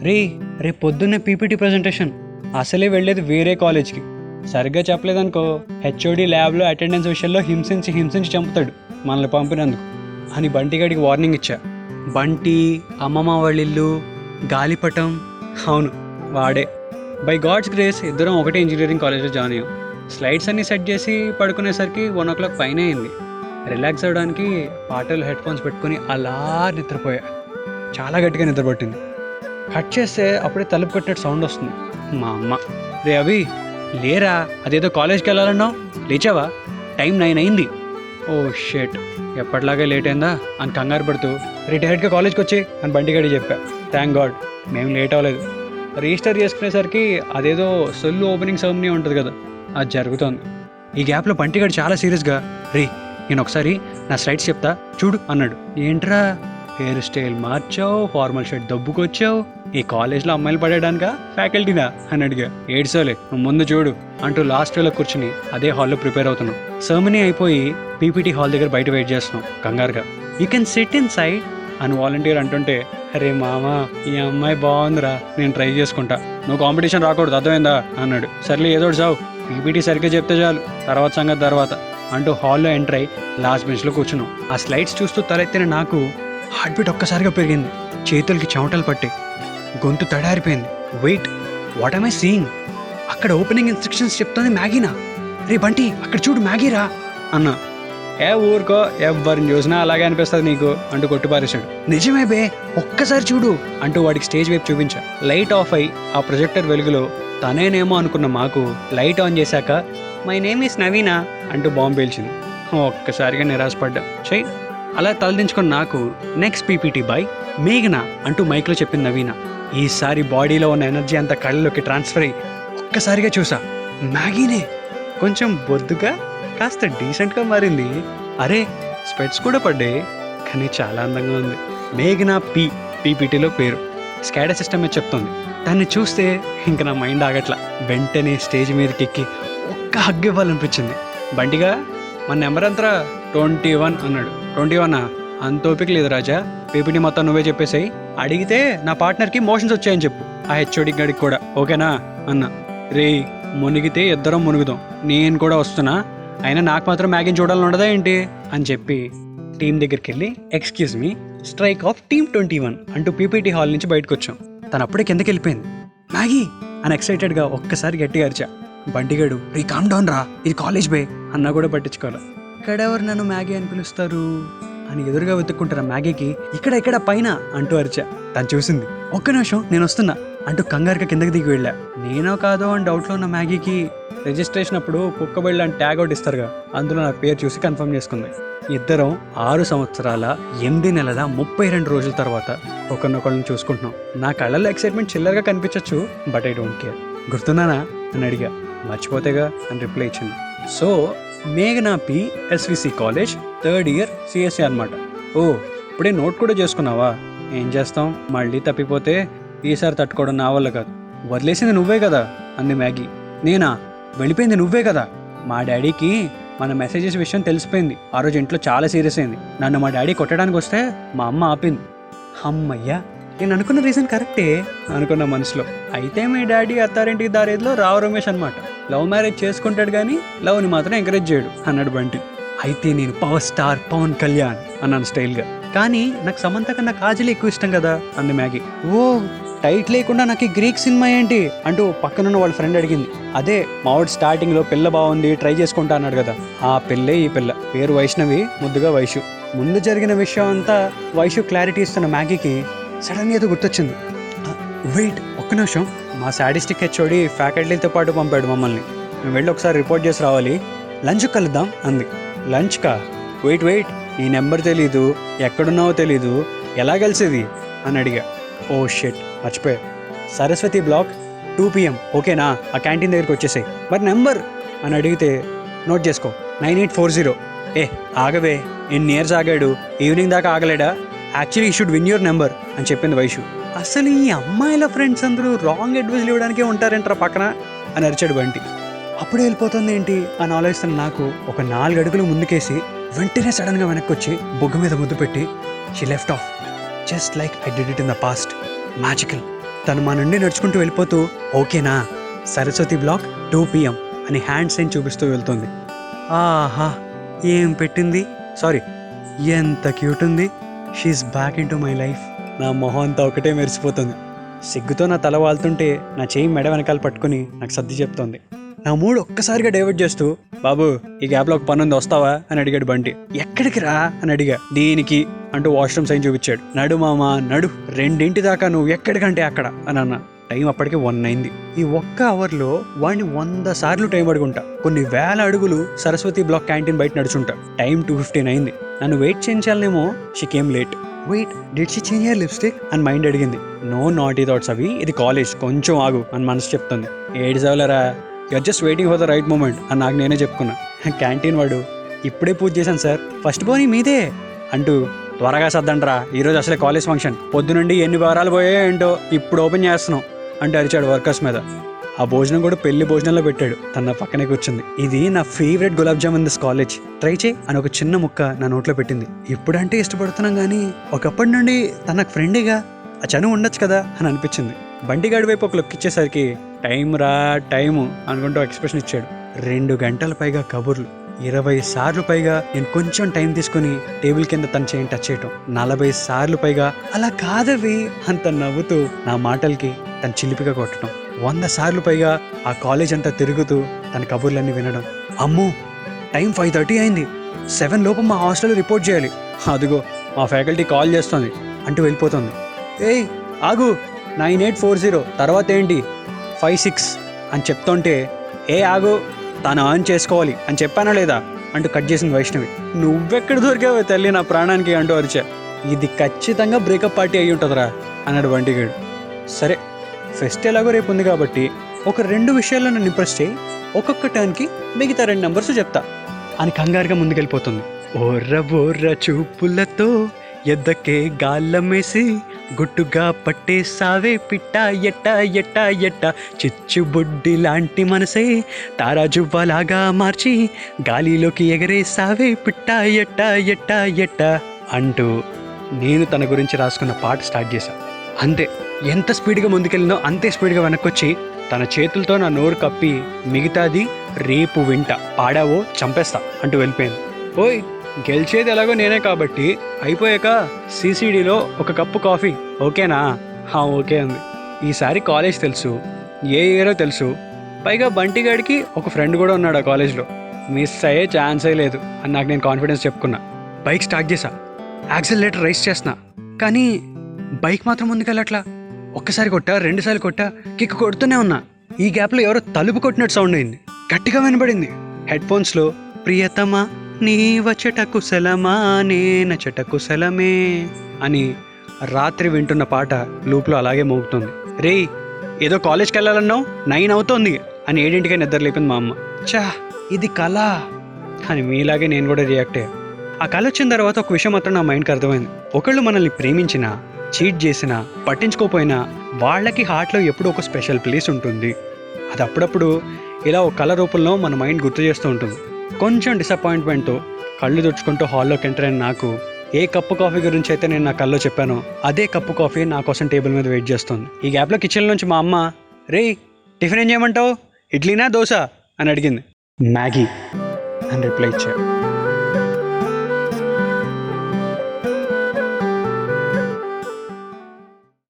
రేపు పొద్దున్నే PPT presentation. అసలే వెళ్ళేది వేరే కాలేజ్కి. సరిగ్గా చెప్పలేదనుకో హెచ్ఓడి ల్యాబ్లో అటెండెన్స్ విషయంలో హింసించి చంపుతాడు మనల్ని పంపినందుకు అని బంటిగాడికి వార్నింగ్ ఇచ్చా. బంటి, అమ్మమ్మ వాళ్ళ ఇల్లు, గాలిపటం, అవును వాడే. బై గాడ్స్ గ్రేస్ ఇద్దరం ఒకటే ఇంజనీరింగ్ కాలేజ్లో జాయిన్ అయ్యాం. స్లైడ్స్ అన్నీ సెట్ చేసి పడుకునేసరికి 1 o'clock పైన అయింది. రిలాక్స్ అవ్వడానికి పాటలు హెడ్ఫోన్స్ పెట్టుకుని అలా నిద్రపోయా. చాలా గట్టిగా నిద్రపట్టింది. కట్ చేస్తే అప్పుడే తలుపు కొట్టినట్టు సౌండ్ వస్తుంది. మా అమ్మ, రే అవి లేరా, అదేదో కాలేజ్కి వెళ్ళాలన్నావు, లేచావా, టైం 9 అయింది. ఓ షేట్, ఎప్పటిలాగే లేట్ అయిందా అని కంగారు పడుతూ డైరెక్ట్గా కాలేజ్కి వచ్చి అని బంటిగాడి చెప్పా. థ్యాంక్ గాడ్ మేము లేట్ అవ్వలేదు. రిజిస్టర్ చేసుకునేసరికి అదేదో సొల్లు ఓపెనింగ్ సెరమనీ ఉంటుంది కదా, అది జరుగుతోంది. ఈ గ్యాప్లో బంటిగాడు చాలా సీరియస్గా, నేను ఒకసారి నా స్లైడ్స్ చెప్తా చూడు అన్నాడు. ఏంట్రా, హెయిర్ స్టైల్ మార్చావు, ఫార్మల్ షర్ట్ దబ్బుకొచ్చావు, ఈ కాలేజ్లో అమ్మాయిలు పడేయడానికా ఫ్యాకల్టీనా అని అడిగా. ఏడ్సోలే నువ్వు ముందు చూడు అంటూ లాస్ట్ వేలో కూర్చుని అదే హాల్లో ప్రిపేర్ అవుతున్నాం. సెరమనీ అయిపోయి పీపీటీ హాల్ దగ్గర బయట వెయిట్ చేస్తున్నాం కంగారుగా. You can SIT in side అని వాలంటీర్ అంటుంటే, అరే మామా ఈ అమ్మాయి బాగుందిరా, నేను ట్రై చేసుకుంటా, నువ్వు కాంపిటీషన్ రాకూడదు అర్థమైందా అన్నాడు. సర్లే ఏదో చావు, పీపీటీ సరిగ్గా చెప్తే చాలు, తర్వాత సంగతి తర్వాత అంటూ హాల్లో ఎంటర్ అయి లాస్ట్ బెంచ్లో కూర్చున్నాం. ఆ స్లైడ్స్ చూస్తూ తలెత్తిన నాకు హార్ట్ బీట్ ఒక్కసారిగా పెరిగింది. చేతులకి చెమటలు పట్టి గొంతు తడారిపోయింది. Wait, what am I seeing? అక్కడ ఓపెనింగ్ ఇన్స్ట్రక్షన్స్ చెప్తోంది మ్యాగీనా? రే బంటి అక్కడ చూడు మ్యాగీరా అన్నా. ఊరుకో, ఎవరిని చూసినా అలాగే అనిపిస్తుంది నీకు అంటూ కొట్టుపారేశాడు. నిజమే బే, ఒక్కసారి చూడు అంటూ వాడికి స్టేజ్ వైపు చూపించా. లైట్ ఆఫ్ అయి ఆ ప్రొజెక్టర్ వెలుగులో తనేనేమో అనుకున్న మాకు లైట్ ఆన్ చేశాక మై నేమ్ ఈస్ నవీనా అంటూ బాంబు పేల్చింది. ఒక్కసారిగా నిరాశపడ్డా. చెయ్యి అలా తలదించుకున్న నాకు నెక్స్ట్ పీపీటీ బై మేఘనా అంటూ మైక్లో చెప్పింది నవీనా. ఈసారి బాడీలో ఉన్న ఎనర్జీ అంతా కళ్ళలోకి ట్రాన్స్ఫర్ అయ్యి ఒక్కసారిగా చూసా, మ్యాగీనే. కొంచెం బొద్దుగా కాస్త డీసెంట్గా మారింది. అరే స్పెట్స్ కూడా పడ్డాయి, కానీ చాలా అందంగా ఉంది. మేఘనా పీపీటీలో పేరు, స్కాడా సిస్టమ్ మీద చెప్తోంది. దాన్ని చూస్తే ఇంక నా మైండ్ ఆగట్లా. వెంటనే స్టేజ్ మీదకి ఎక్కి ఒక్క హగ్ ఇవ్వాలనిపించింది. బంటిగా మన నెంబర్ అంతరా 21 అన్నాడు. 21 అంత ఓపిక లేదు రాజా, పీపీటీ మొత్తం నువ్వే చెప్పేసాయి, అడిగితే నా పార్ట్నర్కి మోషన్స్ వచ్చాయని చెప్పు, ఆ హెచ్ఓడి గడికి కూడా, ఓకేనా అన్నా. రే మునిగితే ఇద్దరం మునుగుదాం, నేను కూడా వస్తున్నా, అయినా నాకు మాత్రం మ్యాగీని చూడాలని ఉండదా ఏంటి అని చెప్పి టీం దగ్గరికి వెళ్ళి excuse me, strike off team 21 అంటూ పీపీటీ హాల్ నుంచి బయటకు వచ్చాం. తను అప్పుడే కిందకి వెళ్ళిపోయింది. మ్యాగీ అని ఎక్సైటెడ్గా ఒక్కసారి గట్టిగా అరిచా. బంటిగాడు, రీ కామ్ డౌన్ రా, ఇది కాలేజ్ బే అన్నా కూడా పట్టించుకోవాలి. ఇక్కడెవరు నన్ను మ్యాగీ అని పిలుస్తారు అని ఎదురుగా వెతుక్కుంటారా మ్యాగీకి, ఇక్కడ పైన అంటూ అరిచా. తను చూసింది. ఒక్క నిమిషం నేను వస్తున్నా అంటూ కంగారుగా కిందకి దిగి వెళ్ళా. నేనో కాదో అని డౌట్లో ఉన్న మ్యాగీకి రిజిస్ట్రేషన్ అప్పుడు కుక్కబెళ్ళి అని ట్యాగ్ అవుట్ ఇస్తారుగా, అందులో నా పేరు చూసి కన్ఫర్మ్ చేసుకుంది. ఇద్దరం 6 సంవత్సరాల 8 నెలల 32 రోజుల తర్వాత ఒకరినొకళ్ళని చూసుకుంటున్నాం. నా కళ్ళల్లో ఎక్సైట్మెంట్ చిల్లరగా కనిపించచ్చు, బట్ ఐ డోంట్ కేర్. గుర్తున్నానా అని అడిగా. మర్చిపోతేగా అని రిప్లై ఇచ్చింది. సో మేఘనా SVC college 3rd year CSC అనమాట. ఓ ఇప్పుడే నోట్ కూడా చేసుకున్నావా? ఏం చేస్తాం, మళ్ళీ తప్పిపోతే ఈసారి తట్టుకోవడం నా వల్ల కాదు. వదిలేసింది నువ్వే కదా అంది మ్యాగీ. నేనా? వెళ్ళిపోయింది నువ్వే కదా. మా డాడీకి మన మెసేజెస్ విషయం తెలిసిపోయింది. ఆ రోజు ఇంట్లో చాలా సీరియస్ అయింది. నన్ను మా డాడీ కొట్టడానికి వస్తే మా అమ్మ ఆపింది. అమ్మయ్యా, నేను అనుకున్న రీజన్ కరెక్టే అనుకున్న మనసులో. అయితే మీ డాడీ అత్తారింటికి దారేదిలో రావు రమేష్ అనమాట. లవ్ మ్యారేజ్ చేసుకుంటాడు కానీ లవ్ని మాత్రం ఎంకరేజ్ చేయడు అన్నాడు బంటి. అయితే నేను పవర్ స్టార్ పవన్ కళ్యాణ్ అన్నాను స్టైల్గా. కానీ నాకు సమంత కన్నా కాజల్ ఎక్కువ ఇష్టం కదా అంది మ్యాగీ. ఓ టైట్ లేకుండా నాకు ఈ గ్రీక్ సినిమా ఏంటి అంటూ పక్కనున్న వాళ్ళ ఫ్రెండ్ అడిగింది. అదే మావాడు స్టార్టింగ్లో పిల్ల బాగుంది ట్రై చేసుకుంటా అన్నాడు కదా, ఆ పిల్లే ఈ పిల్ల. పేరు వైష్ణవి, ముద్దుగా వైషు. ముందు జరిగిన విషయం అంతా వైషు క్లారిటీ ఇస్తున్న మ్యాగీకి సడన్గా ఏదో గుర్తొచ్చింది. వెయిట్ ఒక్క నిమిషం, మా సాడిస్టిక్ హెచ్ఓడి ఫ్యాకల్టీలతో పాటు పంపాడు మమ్మల్ని, మేము వెళ్ళి ఒకసారి రిపోర్ట్ చేసి రావాలి, లంచ్ కలుద్దాం అంది. లంచ్కా? వెయిట్ ఈ నెంబర్ తెలీదు, ఎక్కడున్నావో తెలీదు, ఎలా కలిసేది అని అడిగా. ఓ షెట్ మర్చిపోయా. సరస్వతి బ్లాక్ 2 PM ఓకేనా, ఆ క్యాంటీన్ దగ్గరికి వచ్చేసాయి. మరి నెంబర్ అని అడిగితే నోట్ చేసుకో 9840. ఆగవే, ఎన్ని ఇయర్స్ ఆగాడు, ఈవినింగ్ దాకా ఆగలేడా, actually you should win your number అని చెప్పింది వైషు. అసలు ఈ అమ్మాయిల ఫ్రెండ్స్ అందరూ రాంగ్ అడ్వైజ్లు ఇవ్వడానికే ఉంటారంటారా పక్కన అని అరిచాడు బంటి. అప్పుడే వెళ్ళిపోతుంది ఏంటి అని ఆలోచిస్తున్న నాకు ఒక 4 అడుగులు ముందుకేసి వెంటనే సడన్గా వెనక్కి వచ్చి బొగ్గు మీద ముద్దు పెట్టి she left off just like I did it in the past. Magical. తను మా నుండి నడుచుకుంటూ వెళ్ళిపోతూ ఓకేనా సరస్వతి బ్లాక్ 2 PM అని హ్యాండ్ సైన్ చూపిస్తూ వెళ్తుంది. ఆహా ఏం పెట్టింది, సారీ ఎంత క్యూట్ ఉంది. She's back into my life. నా మొహం అంతా ఒకటే మెరిసిపోతుంది. సిగ్గుతో నా తల వాళ్తుంటే నా చేయి మెడ వెనకాల పట్టుకుని నాకు సర్ది చెప్తోంది. నా మూడు ఒక్కసారిగా డైవర్ట్ చేస్తూ బాబు ఈ గ్యాప్లో ఒక పని ఉంది వస్తావా అని అడిగాడు బంటి. ఎక్కడికి రా అని అడిగా. దీనికి అంటూ వాష్రూమ్ సైన్ చూపించాడు. నడు మామ నడు, 2 దాకా నువ్వు ఎక్కడికంటే అక్కడ అని అన్న. టైం అప్పటికి 1 అయింది. ఈ ఒక్క అవర్లో వాడిని 100 సార్లు టైం అడుగుంటా. కొన్ని వేల అడుగులు సరస్వతి బ్లాక్ క్యాంటీన్ బయట నడుచుంటా. టైం 2:15 అయింది. నన్ను వెయిట్ చేయించాలనేమో she came late. Wait did she change your lipstick అని మైండ్ అడిగింది. నో నాటీ థాట్స్ అవి, ఇది కాలేజ్, కొంచెం ఆగు అని మనసు చెప్తుంది. ఏడ్చవలరా, you're just waiting for the right moment అని నాకు నేనే చెప్పుకున్నా. క్యాంటీన్ వాడు ఇప్పుడే పూజ చేశాను సార్, ఫస్ట్ పోనీ మీదే అంటూ త్వరగా సర్దండ్రా, ఈరోజు అసలే కాలేజ్ ఫంక్షన్, పొద్దునుండి ఎన్ని వారాలు పోయాయో ఏంటో ఇప్పుడు ఓపెన్ చేస్తున్నాం అంటూ అరిచాడు వర్కర్స్ మీద. ఆ భోజనం కూడా పెళ్లి భోజనంలో పెట్టాడు. తన పక్కనే కూర్చుంది. ఇది నా favourite gulab jamun this college, try చేయి అని ఒక చిన్న ముక్క నా నోట్లో పెట్టింది. ఇప్పుడంటే ఇష్టపడుతున్నాం కానీ ఒకప్పటి నుండి తనకు ఫ్రెండేగా, ఆ చనువు ఉండొచ్చు కదా అని అనిపించింది. బంటిగాడి వైపు ఒక లుక్ ఇచ్చేసరికి టైం రా టైము అనుకుంటూ ఎక్స్ప్రెషన్ ఇచ్చాడు. 2 గంటల పైగా కబుర్లు, 20 సార్లు పైగా నేను కొంచెం టైం తీసుకుని టేబుల్ కింద తన చేయిని టచ్ చేయటం, 40 సార్లు పైగా అలా కాదవి అంత నవ్వుతూ నా మాటలకి తను చిలిపిగా కొట్టడం, 100 సార్లు పైగా ఆ కాలేజ్ అంతా తిరుగుతూ తన కబుర్లన్నీ వినడం. అమ్మో టైం 5:30 అయింది, 7 లోపు మా హాస్టల్లో రిపోర్ట్ చేయాలి, అదిగో మా ఫ్యాకల్టీ కాల్ చేస్తుంది అంటూ వెళ్ళిపోతుంది. ఏయ్ ఆగు, 9840 తర్వాత ఏంటి 56 అని చెప్తుంటే ఏ ఆగు తను ఆన్ చేసుకోవాలి అని చెప్పానా లేదా అంటూ కట్ చేసింది వైష్ణవి. నువ్వెక్కడ దొరికావే తల్లి నా ప్రాణానికి అంటూ అరిచా. ఇది ఖచ్చితంగా బ్రేకప్ పార్టీ అయ్యి ఉంటుందిరా అన్నాడు బంటిగాడు. సరే ఫెస్ట్ ఎలాగో రేపు ఉంది కాబట్టి ఒక 2 విషయాల్లో నన్ను ఇంప్రెస్ చేయి, ఒక్కొక్క టర్న్కి మిగతా 2 నెంబర్స్ చెప్తా అని కంగారుగా ముందుకెళ్ళిపోతుంది. ఓర్ర బోర్ర చూపులతో ఎద్దకే గాల్లమేసి గుట్టుగా పట్టేసావే పిట్ట ఎట్ట ఎట్ట ఎట్ట, చిచ్చుబుడ్డి లాంటి మనసే తారాజువ్వలాగా మార్చి గాలిలోకి ఎగరేసావే పిట్ట ఎట్ట ఎట్ట ఎట్ట అంటూ నేను తన గురించి రాసుకున్న పాట స్టార్ట్ చేశా. అంతే, ఎంత స్పీడ్గా ముందుకెళ్ళిందో అంతే స్పీడ్గా వెనక్కొచ్చి తన చేతులతో నా నోరు కప్పి మిగతాది రేపు వింట, పాడావో చంపేస్తా అంటూ వెళ్ళిపోయింది. ఓయ్ గెలిచేది ఎలాగో నేనే కాబట్టి అయిపోయాక CCDలో ఒక కప్పు కాఫీ ఓకేనా? ఓకే అంది. ఈసారి కాలేజ్ తెలుసు, ఏ ఇయరో తెలుసు, పైగా బంటిగాడికి ఒక ఫ్రెండ్ కూడా ఉన్నాడు ఆ కాలేజ్లో, మిస్ అయ్యే ఛాన్సే లేదు అని నాకు నేను కాన్ఫిడెన్స్ చెప్పుకున్నా. బైక్ స్టార్ట్ చేశా, యాక్సిలరేటర్ రైస్ చేస్తున్నా, కానీ బైక్ మాత్రం ముందుకెళ్ళట్లా. ఒక్కసారి కొట్టా, 2 సార్లు కొట్టా, కిక్ కొడుతూనే ఉన్నా. ఈ గ్యాప్లో ఎవరో తలుపు కొట్టినట్టు సౌండ్ అయింది, గట్టిగా వినబడింది. హెడ్ఫోన్స్లో ప్రియతమా నీ వచ్చట కుశలమా నేనచట కుశలమే అని రాత్రి వింటున్న పాట లూప్లో అలాగే మోగుతుంది. రే ఏదో కాలేజ్కి వెళ్ళాలన్నావు, 9 అవుతోంది అని 7ంటికే నిద్ర లేపింది మా అమ్మ. చా ఇది కళ అని మీలాగే నేను కూడా రియాక్ట్ అయ్యా. ఆ కళ వచ్చిన తర్వాత ఒక విషయం మాత్రం నా మైండ్కి అర్థమైంది. ఒకళ్ళు మనల్ని ప్రేమించినా, చీట్ చేసినా, పట్టించుకోపోయినా వాళ్ళకి హార్ట్లో ఎప్పుడూ ఒక స్పెషల్ ప్లేస్ ఉంటుంది. అది అప్పుడప్పుడు ఇలా ఒక కళ రూపంలో మన మైండ్ గుర్తు చేస్తూ ఉంటుంది. కొంచెం డిసప్పాయింట్మెంట్తో కళ్ళు తుడుచుకుంటూ హాల్లోకి ఎంటర్ అయిన నాకు ఏ కప్పు కాఫీ గురించి అయితే నేను నా కల్లో చెప్పానో అదే కప్పు కాఫీ నా కోసం టేబుల్ మీద వెయిట్ చేస్తుంది. ఈ గ్యాప్లో కిచెన్ నుంచి మా అమ్మ రే టిఫిన్ ఏం చేయమంటావు, ఇడ్లీనా దోశ అని అడిగింది. మ్యాగీ అని రిప్లై ఇచ్చా.